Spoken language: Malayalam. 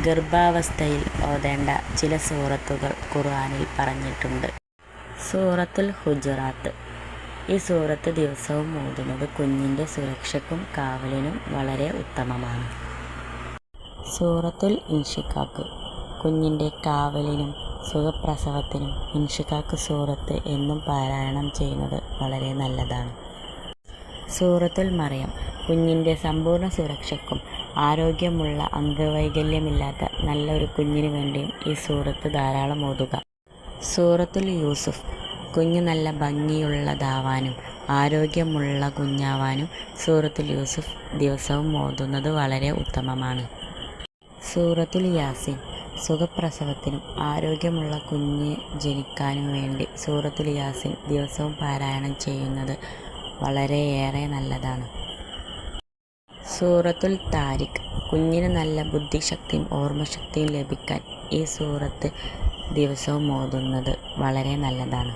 ഗർഭാവസ്ഥയിൽ ഓതേണ്ട ചില സൂറത്തുകൾ ഖുർആനിൽ പറഞ്ഞിട്ടുണ്ട്. സൂറത്തുൽ ഹുജറാത്ത്. ഈ സൂറത്ത് ദിവസവും ഓതുന്നത് കുഞ്ഞിൻ്റെ സുരക്ഷയ്ക്കും കാവലിനും വളരെ ഉത്തമമാണ്. സൂറത്തുൽ ഇൻഷിഖാഖ്. കുഞ്ഞിൻ്റെ കാവലിനും സുഖപ്രസവത്തിനും ഇൻഷിഖാഖ് സൂറത്ത് എന്നും പാരായണം ചെയ്യുന്നത് വളരെ നല്ലതാണ്. സൂറത്തുൽ മറിയം. കുഞ്ഞിൻ്റെ സമ്പൂർണ്ണ സുരക്ഷയ്ക്കും ആരോഗ്യമുള്ള അംഗവൈകല്യമില്ലാത്ത നല്ലൊരു കുഞ്ഞിനു വേണ്ടിയും ഈ സൂറത്ത് ധാരാളം ഓതുക. സൂറത്തുൽ യൂസുഫ്. കുഞ്ഞ് നല്ല ഭംഗിയുള്ളതാവാനും ആരോഗ്യമുള്ള കുഞ്ഞാവാനും സൂറത്തുൽ യൂസുഫ് ദിവസവും ഓതുന്നത് വളരെ ഉത്തമമാണ്. സൂറത്തുൽ യാസീൻ. സുഖപ്രസവത്തിനും ആരോഗ്യമുള്ള കുഞ്ഞ് ജനിക്കാനും വേണ്ടി സൂറത്തുൽ യാസീൻ ദിവസവും പാരായണം ചെയ്യുന്നത് വളരെയേറെ നല്ലതാണ്. സൂറത്തുൽ താരിഖ്. കുഞ്ഞിന് നല്ല ബുദ്ധിശക്തിയും ഓർമ്മശക്തിയും ലഭിക്കാൻ ഈ സൂറത്ത് ദിവസവും ഓതുന്നത് വളരെ നല്ലതാണ്.